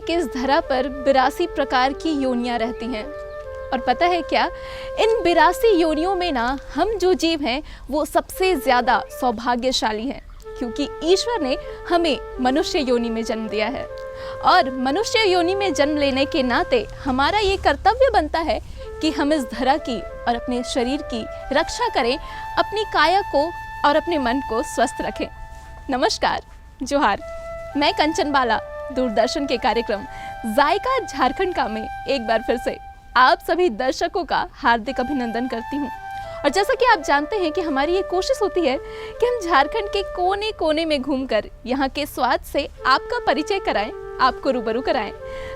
कि इस धरा पर 82 प्रकार की योनियां रहती हैं। और पता है क्या, इन 82 योनियों में ना हम जो जीव हैं वो सबसे ज़्यादा सौभाग्यशाली हैं, क्योंकि ईश्वर ने हमें मनुष्य योनि में जन्म दिया है। और मनुष्य योनि में जन्म लेने के नाते हमारा ये कर्तव्य बनता है कि हम इस धरा की और अपने शरीर की रक्षा करें, अपनी काया को और अपने मन को स्वस्थ रखें। नमस्कार, जोहार। मैं कंचन बाला दूरदर्शन के कार्यक्रम जायका झारखंड का में एक बार फिर से आप सभी दर्शकों का हार्दिक अभिनंदन करती हूँ। और जैसा कि आप जानते हैं कि हमारी ये कोशिश होती है कि हम झारखंड के कोने कोने में घूमकर यहाँ के स्वाद से आपका परिचय कराएं, आपको रूबरू कराएं।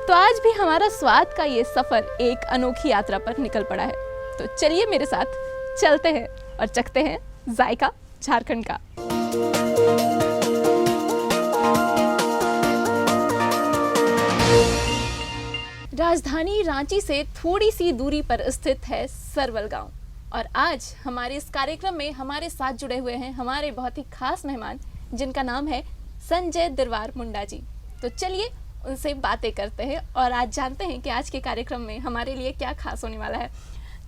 तो आज भी हमारा स्वाद का ये सफ़र एक अनोखी यात्रा पर निकल पड़ा है। तो चलिए मेरे साथ चलते हैं और चखते हैं जायका झारखंड का। राजधानी रांची से थोड़ी सी दूरी पर स्थित है सरवल गांव। और आज हमारे इस कार्यक्रम में हमारे साथ जुड़े हुए हैं हमारे बहुत ही खास मेहमान, जिनका नाम है संजय दिरवार मुंडा जी। तो चलिए उनसे बातें करते हैं और आज जानते हैं कि आज के कार्यक्रम में हमारे लिए क्या खास होने वाला है।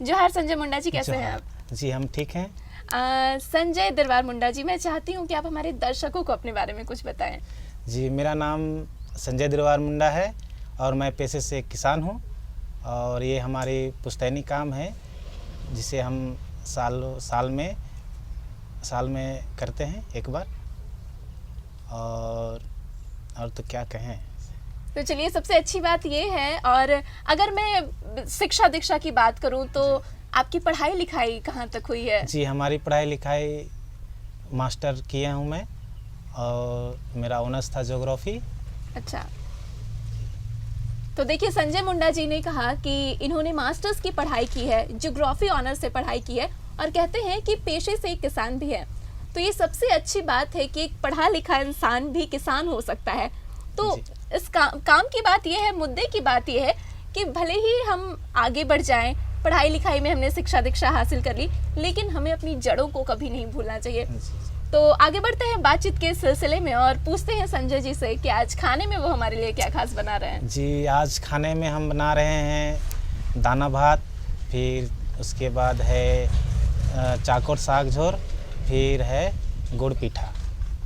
जोहार संजय मुंडा जी, कैसे हैं आप? जी हम ठीक हैं। संजय दिरवार मुंडा जी, मैं चाहती हूँ कि आप हमारे दर्शकों को अपने बारे में कुछ बताएं। जी, मेरा नाम संजय दिरवार मुंडा है और मैं पेशे से किसान हूँ। और ये हमारी पुश्तैनी काम है जिसे हम साल में करते हैं एक बार। और तो क्या कहें। तो चलिए, सबसे अच्छी बात ये है। और अगर मैं शिक्षा दीक्षा की बात करूं तो आपकी पढ़ाई लिखाई कहाँ तक हुई है? जी, हमारी पढ़ाई लिखाई मास्टर किया हूँ मैं, और मेरा ऑनर्स था ज्योग्राफी। अच्छा, तो देखिए, संजय मुंडा जी ने कहा कि इन्होंने मास्टर्स की पढ़ाई की है, ज्योग्राफी ऑनर्स से पढ़ाई की है, और कहते हैं कि पेशे से किसान भी है। तो ये सबसे अच्छी बात है कि एक पढ़ा लिखा इंसान भी किसान हो सकता है। तो इस काम की बात यह है, मुद्दे की बात यह है कि भले ही हम आगे बढ़ जाएं, पढ़ाई लिखाई में हमने शिक्षा दीक्षा हासिल कर ली, लेकिन हमें अपनी जड़ों को कभी नहीं भूलना चाहिए। तो आगे बढ़ते हैं बातचीत के सिलसिले में और पूछते हैं संजय जी से कि आज खाने में वो हमारे लिए क्या खास बना रहे हैं। जी, आज खाने में हम बना रहे हैं दाना भात, फिर उसके बाद है चाकोर साग झोर, फिर है गुड़ पीठा।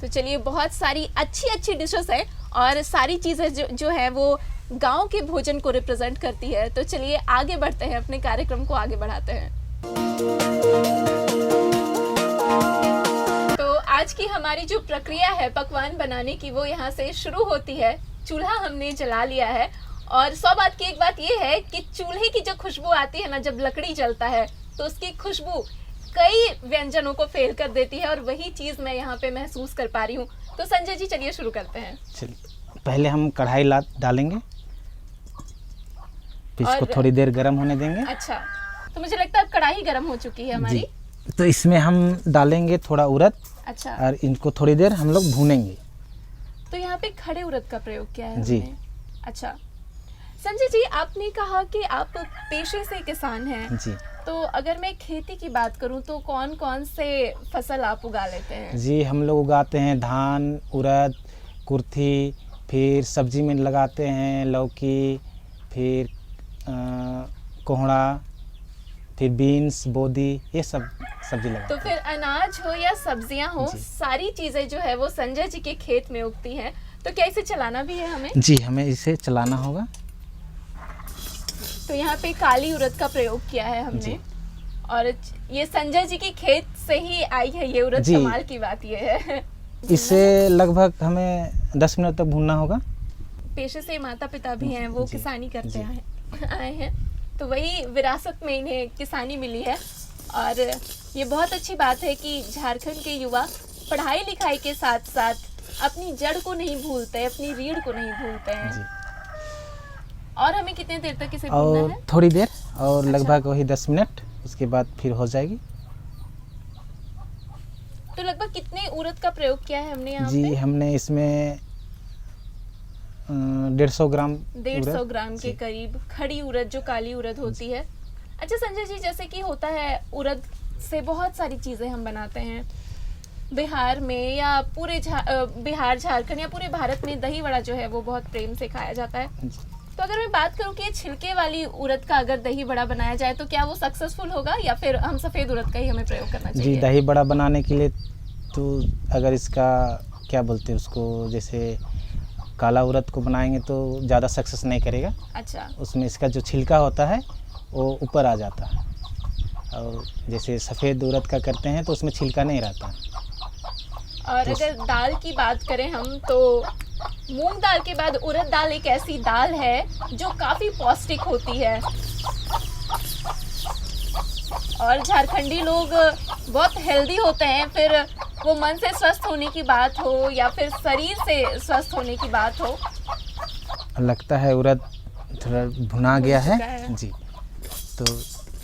तो चलिए, बहुत सारी अच्छी डिशेस है और सारी चीज़ें जो है वो गांव के भोजन को रिप्रेजेंट करती है। तो चलिए आगे बढ़ते हैं, अपने कार्यक्रम को आगे बढ़ाते हैं। तो आज की हमारी जो प्रक्रिया है पकवान बनाने की, वो यहाँ से शुरू होती है। चूल्हा हमने जला लिया है और 100 बात की एक बात ये है कि चूल्हे की जो खुशबू आती है ना, जब लकड़ी जलता है तो उसकी खुशबू कई व्यंजनों को फेल कर देती है, और वही चीज मैं यहाँ पे महसूस कर पा रही हूँ। तो संजय जी, चलिए शुरू करते हैं। चलिए, पहले हम कढ़ाई डालेंगे, फिर इसको थोड़ी देर गर्म होने देंगे। अच्छा, तो मुझे लगता है अब कढ़ाई गर्म हो चुकी है हमारी। तो इसमें हम डालेंगे थोड़ा उड़द। अच्छा, और इनको थोड़ी देर हम लोग भूनेंगे। तो यहाँ पे खड़े उड़द का प्रयोग किया है जी। हमने। अच्छा संजय जी, आपने कहा कि आप पेशे से किसान हैं। जी। तो अगर मैं खेती की बात करूं तो कौन कौन से फसल आप उगा लेते हैं? जी, हम लोग उगाते हैं धान, उड़द, कुर्थी, फिर सब्जी में लगाते हैं लौकी, फिर कोहड़ा, फिर बीन्स, बोदी, ये सब सब्जी लगाते हैं। तो फिर अनाज हो या सब्जियां हो, सारी चीजें जो है वो संजय जी के खेत में उगती हैं। तो क्या इसे चलाना भी है हमें? जी, हमें इसे चलाना होगा। तो यहाँ पे काली उड़द का प्रयोग किया है हमने, और ये संजय जी के खेत से ही आई है ये उड़द। कमाल की बात ये है। इसे लगभग हमें 10 मिनट तक भूनना होगा। पेशे से माता पिता भी हैं, वो किसानी करते आए हैं, तो वही विरासत में इन्हें किसानी मिली है। और ये बहुत अच्छी बात है कि झारखंड के युवा पढ़ाई लिखाई के साथ साथ अपनी जड़ को नहीं भूलते, अपनी रीढ़ को नहीं भूलते हैं। और हमें कितने देर तक इसे भूनना है? थोड़ी देर और लगभग वही 10 मिनट, उसके बाद फिर हो जाएगी। तो लगभग कितने उड़द का प्रयोग किया है हमने यहाँ पे? जी, हमने इसमें 150 ग्राम के करीब खड़ी उड़द, जो काली उड़द होती है। अच्छा संजय जी, जैसे कि होता है उड़द से बहुत सारी चीजें हम बनाते हैं, बिहार में या पूरे बिहार झारखंड या पूरे भारत में दही वड़ा जो है वो बहुत प्रेम से खाया जाता है। तो अगर मैं बात करूं कि ये छिलके वाली उड़द का अगर दही बड़ा बनाया जाए तो क्या वो सक्सेसफुल होगा या फिर हम सफ़ेद उड़द का ही हमें प्रयोग करना चाहिए? जी, दही बड़ा बनाने के लिए तो अगर इसका क्या बोलते हैं उसको, जैसे काला उड़द को बनाएंगे तो ज़्यादा सक्सेस नहीं करेगा। अच्छा। उसमें इसका जो छिलका होता है वो ऊपर आ जाता है, और जैसे सफ़ेद उड़द का करते हैं तो उसमें छिलका नहीं रहता। और अगर दाल की बात करें हम तो मूंग दाल के बाद उड़द दाल एक ऐसी दाल है जो काफ़ी पौष्टिक होती है और झारखंडी लोग बहुत हेल्दी होते हैं। फिर वो मन से स्वस्थ होने की बात हो या फिर शरीर से स्वस्थ होने की बात हो। लगता है उड़द थोड़ा भुना गया है जी, तो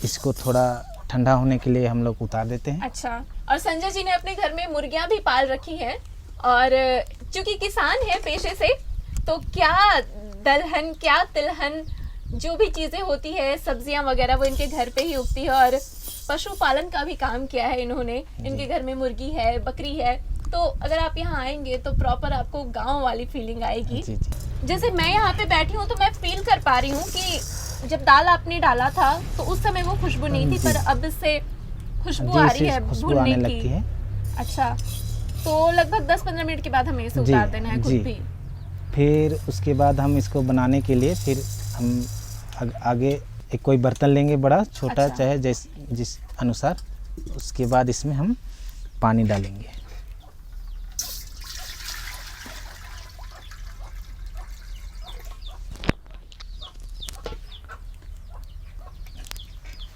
इसको थोड़ा ठंडा होने के लिए हम लोग उतार देते हैं। अच्छा। और संजय जी ने अपने घर में मुर्गियां भी पाल रखी हैं और चूंकि किसान है पेशे से, तो क्या दलहन क्या तिलहन जो भी चीज़ें होती है सब्जियां वगैरह वो इनके घर पे ही उगती है और पशुपालन का भी काम किया है इन्होंने। इनके घर में मुर्गी है, बकरी है, तो अगर आप यहाँ आएंगे तो प्रॉपर आपको गांव वाली फीलिंग आएगी। जी जी। जैसे मैं यहाँ पे बैठी हूँ तो मैं फील कर पा रही हूँ कि जब दाल आपने डाला था तो उस समय वो खुशबू नहीं थी, पर अब से खुशबू आ रही है भुनने की है। अच्छा, तो लगभग 10-15 मिनट के बाद हमें इसे उतार देना है खुद भी। फिर उसके बाद हम इसको बनाने के लिए फिर हम आगे एक कोई बर्तन लेंगे बड़ा छोटा, अच्छा। चाहे जिस अनुसार। उसके बाद इसमें हम पानी डालेंगे।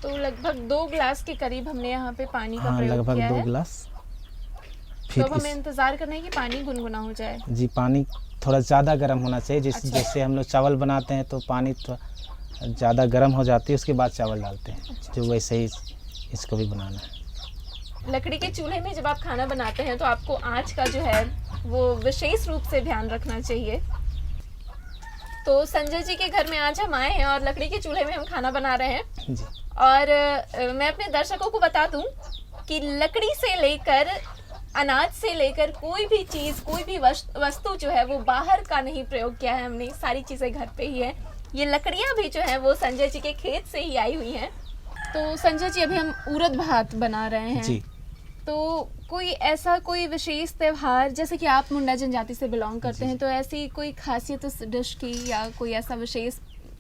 तो लगभग 2 गिलास के करीब हमने यहाँ पे पानी का हाँ, प्रयोग लगभग किया 2 है। गिलास। तो अब हमें इंतजार करना है कि पानी गुनगुना हो जाए। जी, पानी थोड़ा ज़्यादा गर्म होना चाहिए। अच्छा। जैसे हम लोग चावल बनाते हैं तो पानी थोड़ा ज़्यादा गर्म हो जाती है, उसके बाद चावल डालते हैं। अच्छा। जो वैसे ही इसको भी बनाना है। लकड़ी के चूल्हे में जब आप खाना बनाते हैं तो आपको आँच का जो है वो विशेष रूप से ध्यान रखना चाहिए। तो संजय जी के घर में आज हम आए हैं और लकड़ी के चूल्हे में हम खाना बना रहे हैं। जी। और मैं अपने दर्शकों को बता दूं कि लकड़ी से लेकर अनाज से लेकर कोई भी चीज़, कोई भी वस्तु जो है वो बाहर का नहीं प्रयोग किया है हमने। सारी चीज़ें घर पे ही है। ये लकड़ियाँ भी जो है वो संजय जी के खेत से ही आई हुई हैं। तो संजय जी अभी हम उड़द भात बना रहे हैं जी। तो कोई विशेष त्यौहार, जैसे कि आप मुंडा जनजाति से बिलोंग करते हैं, तो ऐसी कोई खासियत उस डिश की या कोई ऐसा विशेष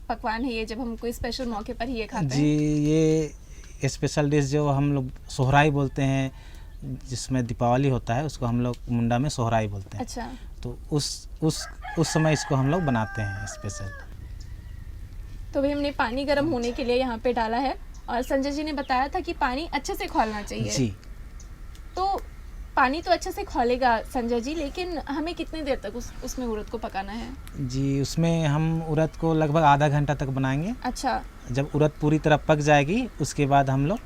पकवान है ये जब हम कोई स्पेशल मौके पर ही ये खाते हैं? जी, ये स्पेशल डिश जो हम लोग सोहराई बोलते हैं, जिसमें दीपावली होता है, उसको हम लोग मुंडा में सोहराई बोलते हैं। अच्छा। तो उस समय इसको हम लोग बनाते हैं स्पेशल। तो भी हमने पानी गर्म होने के लिए यहाँ पे डाला है और संजय जी ने बताया था कि पानी अच्छे से खौलना चाहिए। जी। तो पानी तो अच्छे से खौलेगा संजय जी, लेकिन हमें कितनी देर तक उसमें उड़द को पकाना है? जी, उसमें हम उड़द को लगभग आधा घंटा तक बनाएंगे। अच्छा। जब उड़द पूरी तरह पक जाएगी उसके बाद हम लोग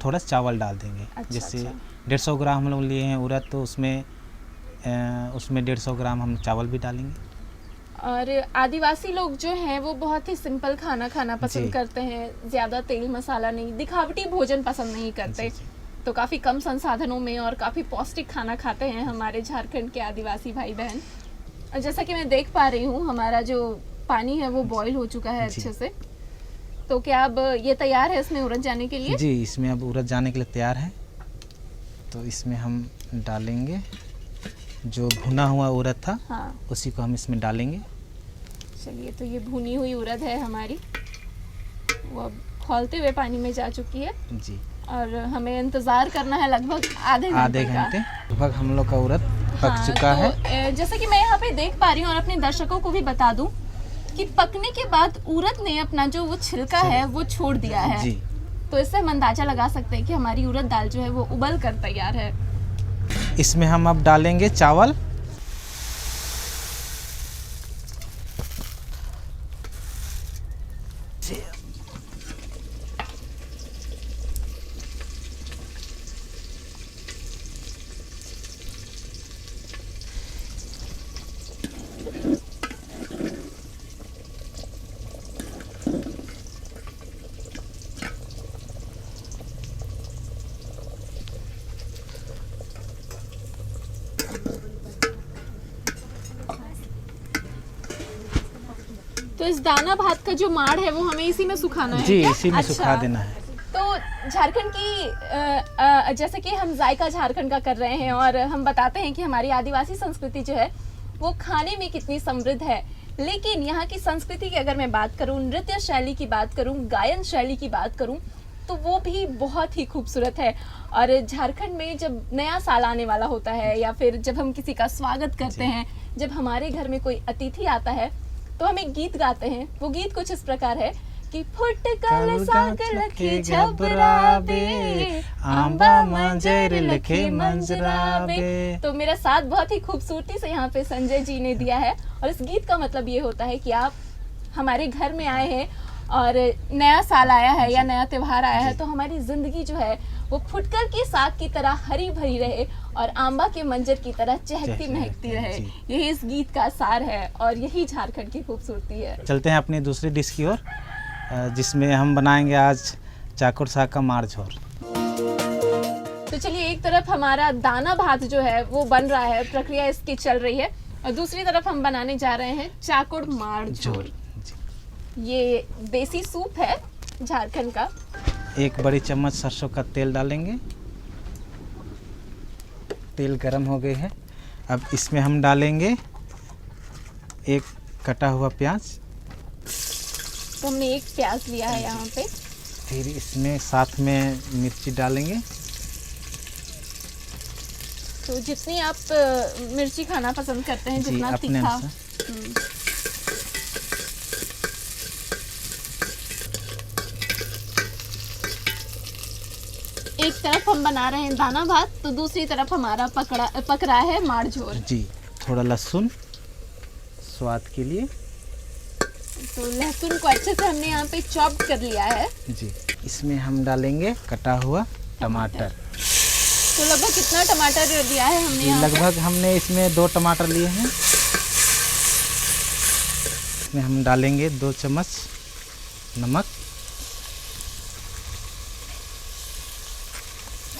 थोड़ा चावल डाल देंगे। अच्छा, जैसे अच्छा। 150 ग्राम हम लोग लिए हैं उड़द, तो उसमें 150 ग्राम हम चावल भी डालेंगे। और आदिवासी लोग जो हैं वो बहुत ही सिंपल खाना खाना पसंद जी। करते हैं, ज़्यादा तेल मसाला नहीं, दिखावटी भोजन पसंद नहीं करते। जी। तो काफ़ी कम संसाधनों में और काफ़ी पौष्टिक खाना खाते हैं हमारे झारखंड के आदिवासी भाई बहन। और जैसा कि मैं देख पा रही हूँ हमारा जो पानी है वो बॉईल हो चुका है अच्छे से। तो क्या अब ये तैयार है इसमें उड़द जाने के लिए? जी, इसमें अब उड़द जाने के लिए तैयार है। तो इसमें हम डालेंगे जो भुना हुआ उड़द था। हाँ। उसी को हम इसमें डालेंगे। चलिए, तो ये भुनी हुई उड़द है हमारी, वो अब खौलते हुए पानी में जा चुकी है। जी। और हमें इंतज़ार करना है लगभग आधे घंटे का। लगभग हम लोग का उड़द पक चुका तो, है। जैसा कि मैं यहाँ पे देख पा रही हूँ और अपने दर्शकों को भी बता दूं कि पकने के बाद उड़द ने अपना जो वो छिलका है वो छोड़ दिया है। जी। तो इससे हम अंदाजा लगा सकते हैं कि हमारी उड़द दाल जो है वो उबल कर तैयार है। इसमें हम अब डालेंगे चावल। तो इस दाना भात का जो माड़ है वो हमें इसी में सुखाना है जी, क्या? इसी में अच्छा। सुखा देना है। तो झारखंड की जैसे कि हम जायका झारखंड का कर रहे हैं और हम बताते हैं कि हमारी आदिवासी संस्कृति जो है वो खाने में कितनी समृद्ध है, लेकिन यहाँ की संस्कृति की अगर मैं बात करूँ, नृत्य शैली की बात करूँ, गायन शैली की बात करूँ, तो वो भी बहुत ही खूबसूरत है। और झारखंड में जब नया साल आने वाला होता है या फिर जब हम किसी का स्वागत करते हैं, जब हमारे घर में कोई अतिथि आता है तो हम एक गीत गाते हैं। वो गीत कुछ इस प्रकार है कि फुटकल साग लखे झबराबे, आंबा मंजर लखे मंजराबे। तो मेरा साथ बहुत ही खूबसूरती से यहाँ पे संजय जी ने दिया है। और इस गीत का मतलब ये होता है कि आप हमारे घर में आए हैं और नया साल आया है या नया त्यौहार आया है, तो हमारी जिंदगी जो है वो फुटकर के साग की तरह हरी भरी रहे और आंबा के मंजर की तरह चहकती महकती रहे। यही इस गीत का सार है और यही झारखंड की खूबसूरती है। चलते हैं अपनी दूसरी डिश की ओर, जिसमें हम बनाएंगे आज चाकुर साग का माड़ झोर। तो चलिए, एक तरफ हमारा दाना भात जो है वो बन रहा है, प्रक्रिया इसकी चल रही है, और दूसरी तरफ हम बनाने जा रहे हैं चाकुर माड़ झोर। ये देसी सूप है झारखंड का। 1 बड़ी चम्मच सरसों का तेल डालेंगे। तेल गरम हो गई है। अब इसमें हम डालेंगे 1 कटा हुआ प्याज। तो हमने 1 प्याज लिया है यहाँ पे। फिर इसमें साथ में मिर्ची डालेंगे। तो जितनी आप मिर्ची खाना पसंद करते हैं, जितना अपने तीखा। अनुसार। एक तरफ हम बना रहे हैं दाना भात, तो दूसरी तरफ हमारा पक रहा है माड़ झोर। जी, थोड़ा लहसुन स्वाद के लिए। तो लहसुन को अच्छे से हमने यहाँ पे चॉप कर लिया है। जी, इसमें हम डालेंगे कटा हुआ टमाटर। तो लगभग कितना टमाटर लिया है हमने यहाँ पे? लगभग हमने इसमें 2 टमाटर लिए हैं। इसमें हम डालेंगे 2 चम्मच नमक।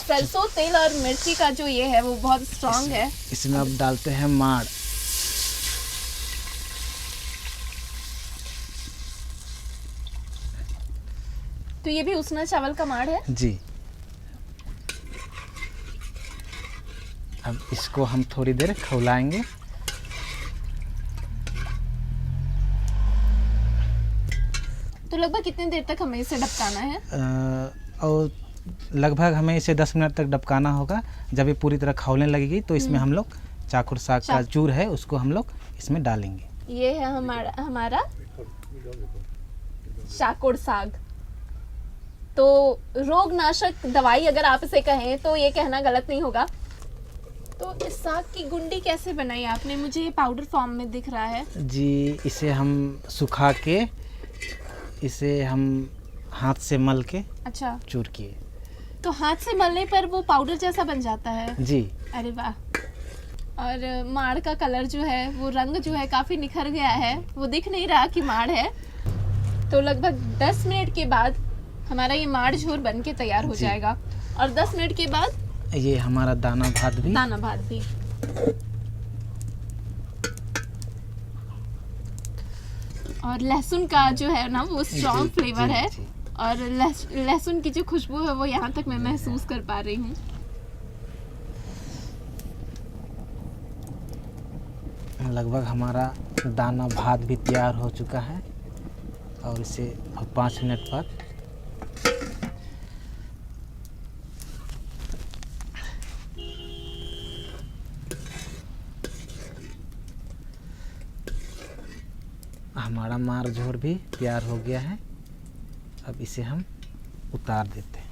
सरसों तेल और मिर्ची का जो ये है वो बहुत स्ट्रांग है। इसमें अब डालते हैं माड़। तो ये भी उसना चावल का माड़ है। जी, अब इसको हम थोड़ी देर खौलाएंगे। तो लगभग कितनी देर तक हमें इसे ढपकाना है? और लगभग हमें इसे 10 मिनट तक ढपकाना होगा। जब ये पूरी तरह खौलने लगेगी तो इसमें हम लोग चाकुर साग का चूर है उसको हम लोग इसमें डालेंगे। ये है हमारा चाकुर साग। तो रोगनाशक दवाई अगर आप इसे कहें तो ये कहना गलत नहीं होगा। तो इस साग की गुंडी कैसे बनाई आपने? मुझे ये पाउडर फॉर्म में दिख रहा है। जी, इसे हम सुखा के इसे हम हाथ से मल के अच्छा, चूर किए। तो हाथ से मलने पर वो पाउडर जैसा बन जाता है? जी। अरे वाह। और माड़ का कलर जो है वो रंग जो है काफी निखर गया है, वो दिख नहीं रहा कि माड़ है। तो लगभग 10 मिनट के बाद हमारा ये माड़ झोर बन के तैयार हो जाएगा। और 10 मिनट के बाद ये हमारा दाना भात भी। और लहसुन का जो है ना वो स्ट्रॉन्ग फ्लेवर है। जी। और लहसुन की जो खुशबू है वो यहाँ तक मैं महसूस कर पा रही हूँ। लगभग हमारा दाना भात भी तैयार हो चुका है और इसे 5 मिनट बाद हमारा माड़ झोर भी तैयार हो गया है। अब इसे हम उतार देते हैं।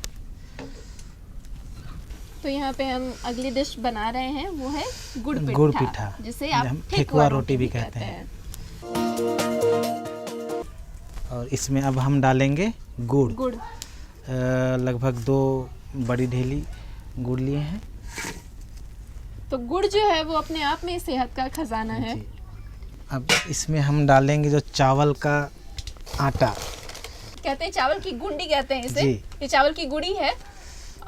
तो यहाँ पे हम अगली डिश बना रहे हैं, वो है गुड़ पिठा, जिसे आप हम ठेकुआ रोटी भी कहते हैं। और इसमें अब हम डालेंगे गुड़। लगभग 2 बड़ी ढेली गुड़ लिए हैं। तो गुड़ जो है वो अपने आप में सेहत का खजाना है। अब इसमें हम डालेंगे जो चावल का आटा, कहते हैं चावल की गुंडी कहते हैं इसे। जी। ये चावल की गुड़ी है।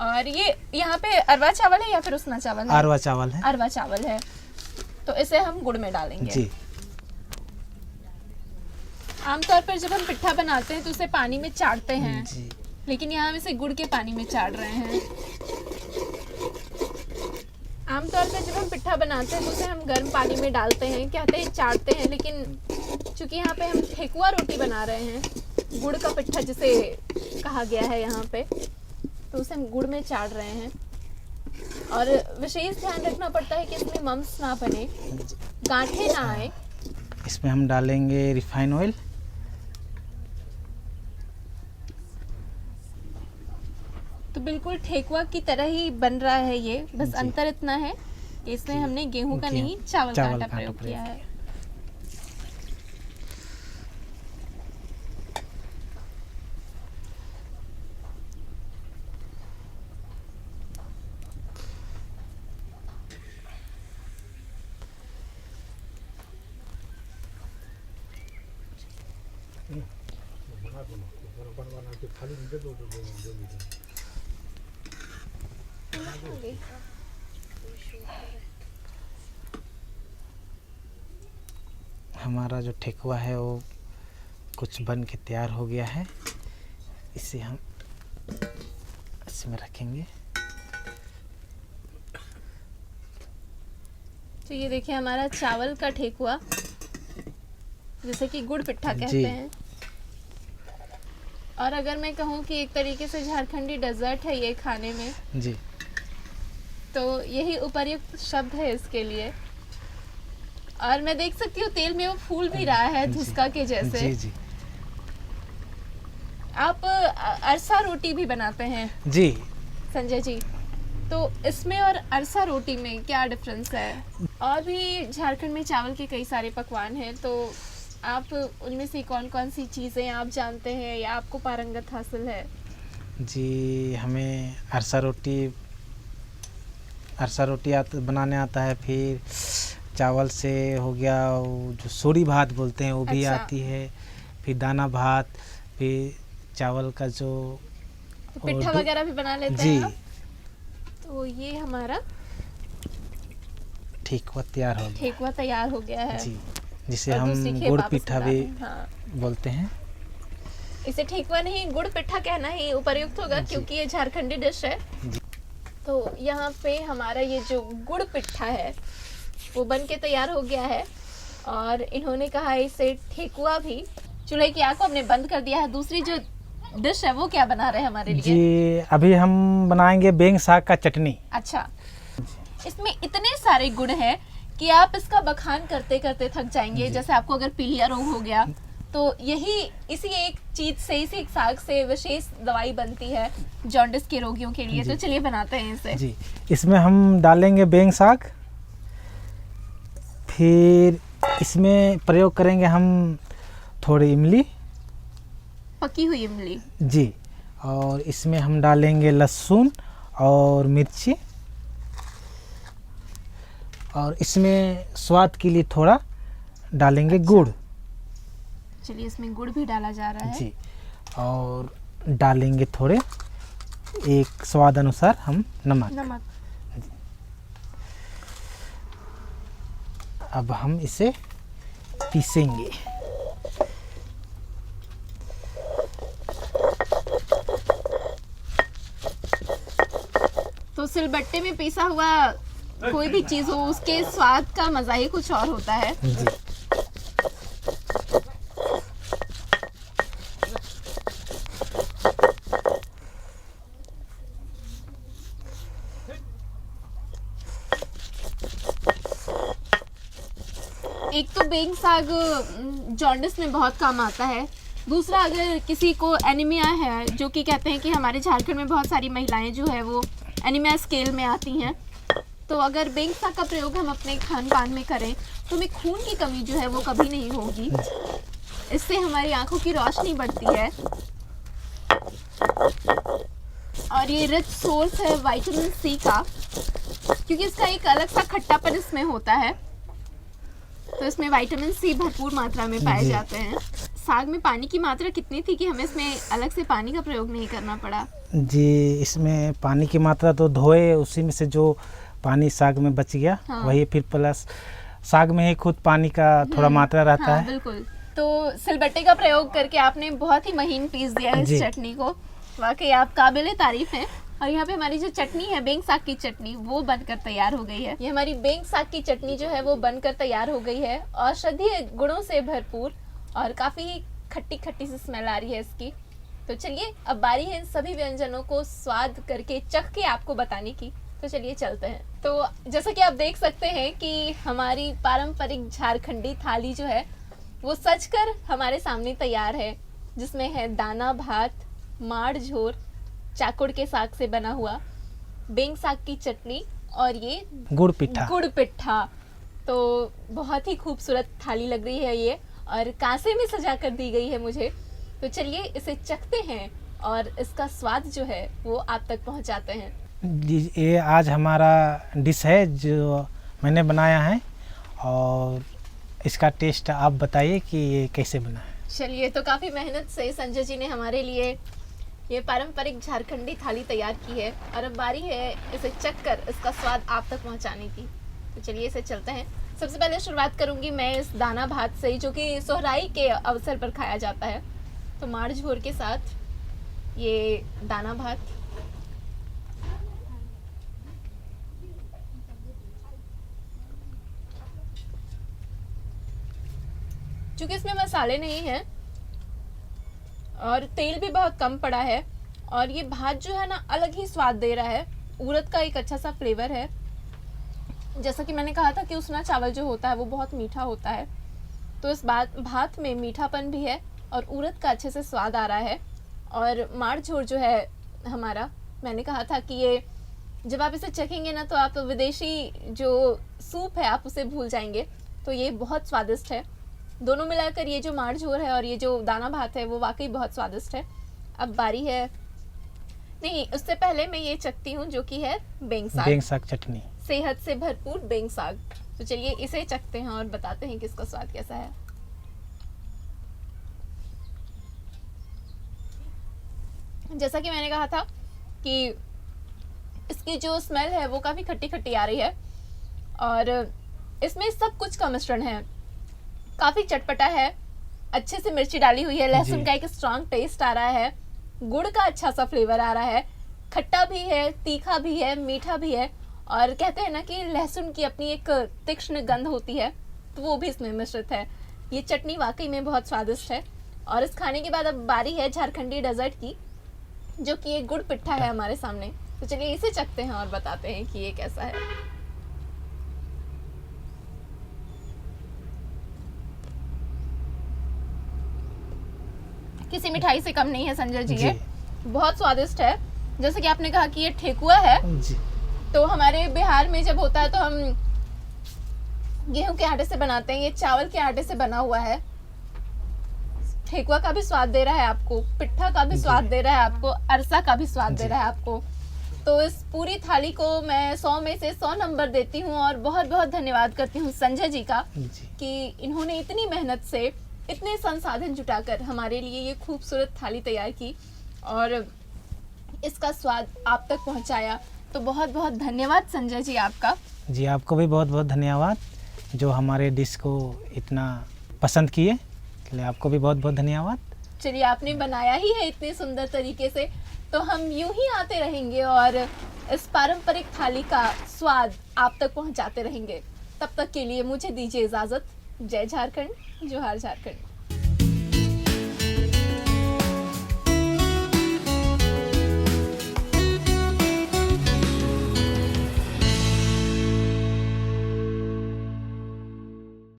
और ये यहाँ पे अरवा चावल है या फिर उसना चावल है? अरवा चावल है। अरवा चावल है। तो इसे हम गुड़ में डालेंगे। जी। आमतौर पर जब हम पिट्ठा बनाते हैं तो उसे पानी में चाटते हैं, जी लेकिन यहाँ हम इसे गुड़ के पानी में चाट रहे हैं। आमतौर पर जब हम पिट्ठा बनाते हैं तो उसे हम गर्म पानी में डालते हैं, कहते हैं चाटते हैं, लेकिन चूंकि यहाँ पे हम ठेकुआ रोटी बना रहे हैं, गुड़ का पिट्ठा जिसे कहा गया है यहाँ पे, तो उसे हम गुड़ में चाट रहे हैं। और विशेष ध्यान रखना पड़ता है कि इसमें मम्स ना बने, गांठें ना आए। इसमें हम डालेंगे रिफाइन ऑयल। तो बिल्कुल ठेकुआ की तरह ही बन रहा है ये, बस जी। अंतर इतना है कि इसमें हमने गेहूं का नहीं चावल का आटा प्रयोग किया है। हमारा जो ठेकुआ है वो कुछ बन के तैयार हो गया है। इसे हम इसमें रखेंगे। तो ये देखिए हमारा चावल का ठेकुआ, जैसे कि गुड़ पिट्ठा जी। कहते हैं। और अगर मैं कहूँ कि एक तरीके से झारखंडी डेजर्ट है ये खाने में, जी तो यही उपर्युक्त शब्द है इसके लिए। और मैं देख सकती हूँ तेल में वो फूल भी रहा है जी। धुसका के जैसे। जी जी आप अरसा रोटी भी बनाते हैं जी। संजय जी, तो इसमें और अरसा रोटी में क्या डिफरेंस है? और भी झारखंड में चावल के कई सारे पकवान हैं, तो आप उनमें से कौन कौन सी चीज़ें आप जानते हैं या आपको पारंगत हासिल है? जी हमें अरसा रोटी बनाने आता है। फिर चावल से हो गया वो जो सोरी भात बोलते हैं वो भी अच्छा। आती है। फिर दाना भात, फिर चावल का जो तो पिट्ठा और दो- वगैरह भी बना लेते जी हैं आप? तो ये हमारा ठेकुआ तैयार हो गया। ठेकुआ तैयार हो गया है। जी, जिसे और हम दूसरी खेप गुड़ आप पिट्ठा इसमें भी डालें। हाँ, बोलते हैं। इसे ठेकुआ नहीं गुड़ पिट्ठा कहना ही उपयुक्त होगा, जी। क्योंकि ये झारखंडी डिश है। जी। तो यहाँ पे हमारा ये जो गुड़ पिट्ठा है वो बन के तैयार हो गया है, और इन्होंने कहा है इसे ठेकुआ भी। चूल्हे की आग को हमने बंद कर दिया है। दूसरी जो डिश है वो क्या बना रहे हैं हमारे लिए? जी अभी हम बनाएंगे बेंग साग का चटनी। अच्छा, इसमें इतने सारे गुण हैं कि आप इसका बखान करते करते थक जाएंगे। जैसे आपको अगर पीलिया रोग हो गया तो इसी एक चीज से, इसी एक साग से विशेष दवाई बनती है जॉन्डिस के रोगियों के लिए। जी। तो चलिए बनाते हैं इसे। जी इसमें हम डालेंगे बेंग साग। फिर इसमें प्रयोग करेंगे हम थोड़ी इमली। पकी हुई इमली। जी, और इसमें हम डालेंगे लहसुन और मिर्ची, और इसमें स्वाद के लिए थोड़ा डालेंगे गुड़। चलिए इसमें गुड़ भी डाला जा रहा है। जी, और डालेंगे थोड़े एक स्वाद अनुसार हम नमक। नमक। अब हम इसे पीसेंगे। तो सिलबट्टे में पीसा हुआ कोई भी चीज हो, उसके स्वाद का मजा ही कुछ और होता है। जी एक तो बेंग साग जॉन्डिस में बहुत काम आता है। दूसरा, अगर किसी को एनीमिया है, जो कि कहते हैं कि हमारे झारखंड में बहुत सारी महिलाएं जो है वो एनीमिया स्केल में आती हैं, तो अगर बेंग साग का प्रयोग हम अपने खान पान में करें तो हमें खून की कमी जो है वो कभी नहीं होगी। इससे हमारी आंखों की रोशनी बढ़ती है, और ये रिच सोर्स है विटामिन सी का, क्योंकि इसका एक अलग सा खट्टापन इसमें होता है। तो इसमें विटामिन सी भरपूर मात्रा में पाए जी। जाते हैं। साग में पानी की मात्रा कितनी थी कि हमें इसमें अलग से पानी का प्रयोग नहीं करना पड़ा? जी, इसमें पानी की मात्रा तो धोए उसी में से जो पानी साग में बच गया, हाँ। वही फिर प्लस साग में ही खुद पानी का थोड़ा मात्रा रहता हाँ, है। बिल्कुल। तो सिलबट्टे का प्रयोग करके आपने बहुत ही महीन पीस दिया है इस जी। चटनी को। वाकई आप काबिले तारीफ हैं। और यहाँ पे हमारी जो चटनी है बेंग साग की चटनी वो बनकर तैयार हो गई है। ये हमारी बेंग साग की चटनी जो है वो बनकर तैयार हो गई है, औषधीय गुणों से भरपूर और काफ़ी खट्टी खट्टी सी स्मेल आ रही है इसकी। तो चलिए अब बारी है इन सभी व्यंजनों को स्वाद करके चख के आपको बताने की। तो चलिए चलते हैं। तो जैसा कि आप देख सकते हैं कि हमारी पारंपरिक झारखंडी थाली जो है वो सजकर हमारे सामने तैयार है, जिसमें है दाना भात, माड़ झोर, चाकुड़ के साग से बना हुआ, बेंग साग की चटनी और ये गुड़ पिठा। गुड़ पिट्ठा। तो बहुत ही खूबसूरत थाली लग रही है ये, और कांसे में सजा कर दी गई है मुझे। तो चलिए इसे चखते हैं और इसका स्वाद जो है वो आप तक पहुंचाते हैं। जी, ये आज हमारा डिश है जो मैंने बनाया है, और इसका टेस्ट आप बताइए कि ये कैसे बना है। चलिए, तो काफ़ी मेहनत से संजय जी ने हमारे लिए ये पारंपरिक झारखंडी थाली तैयार की है, और अब बारी है इसे चख कर इसका स्वाद आप तक पहुंचाने की। तो चलिए इसे चलते हैं। सबसे पहले शुरुआत करूंगी मैं इस दाना भात से, जो कि सोहराई के अवसर पर खाया जाता है। तो माड़ झोर के साथ ये दाना भात, चूंकि इसमें मसाले नहीं हैं और तेल भी बहुत कम पड़ा है, और ये भात जो है ना अलग ही स्वाद दे रहा है। उड़द का एक अच्छा सा फ्लेवर है। जैसा कि मैंने कहा था कि उसना चावल जो होता है वो बहुत मीठा होता है, तो इस भात में मीठापन भी है और उड़द का अच्छे से स्वाद आ रहा है। और माड़ झोर जो है हमारा, मैंने कहा था कि ये जब आप इसे चखेंगे ना तो आप विदेशी जो सूप है आप उसे भूल जाएंगे। तो ये बहुत स्वादिष्ट है। दोनों मिलाकर ये जो माड़ झोर है और ये जो दाना भात है वो वाकई बहुत स्वादिष्ट है। अब बारी है, नहीं उससे पहले मैं ये चखती हूँ जो कि है बेंग साग चटनी, सेहत से भरपूर बेंग साग। तो चलिए इसे चखते हैं और बताते हैं कि इसका स्वाद कैसा है। जैसा कि मैंने कहा था कि इसकी जो स्मेल है वो काफ़ी खट्टी खट्टी आ रही है, और इसमें सब कुछ का मिश्रण है। काफ़ी चटपटा है, अच्छे से मिर्ची डाली हुई है, लहसुन का एक स्ट्रॉन्ग टेस्ट आ रहा है, गुड़ का अच्छा सा फ्लेवर आ रहा है, खट्टा भी है, तीखा भी है, मीठा भी है, और कहते हैं ना कि लहसुन की अपनी एक तीक्ष्ण गंध होती है, तो वो भी इसमें मिश्रित है। ये चटनी वाकई में बहुत स्वादिष्ट है। और इस खाने के बाद अब बारी है झारखंडी डेजर्ट की, जो कि एक गुड़ पिट्ठा है हमारे सामने। तो चलिए इसे चखते हैं और बताते हैं कि ये कैसा है। किसी मिठाई से कम नहीं है संजय जी, ये बहुत स्वादिष्ट है। जैसे कि आपने कहा कि ये ठेकुआ है जी। तो हमारे बिहार में जब होता है तो हम गेहूं के आटे से बनाते हैं, ये चावल के आटे से बना हुआ है। ठेकुआ का भी स्वाद दे रहा है आपको, पिट्ठा का भी स्वाद दे रहा है आपको, अरसा का भी स्वाद दे रहा है आपको। तो इस पूरी थाली को मैं 100 में से 100 नंबर देती हूँ, और बहुत बहुत धन्यवाद करती हूँ संजय जी का कि इन्होंने इतनी मेहनत से इतने संसाधन जुटाकर हमारे लिए ये खूबसूरत थाली तैयार की और इसका स्वाद आप तक पहुंचाया। तो बहुत बहुत धन्यवाद संजय जी आपका। जी, आपको भी बहुत बहुत धन्यवाद जो हमारे डिश को इतना पसंद किए, इसलिए आपको भी बहुत बहुत धन्यवाद। चलिए, आपने बनाया ही है इतने सुंदर तरीके से, तो हम यूं ही आते रहेंगे और इस पारंपरिक थाली का स्वाद आप तक पहुंचाते रहेंगे। तब तक के लिए मुझे दीजिए इजाज़त। जय झारखंड, जोहार झारखंड।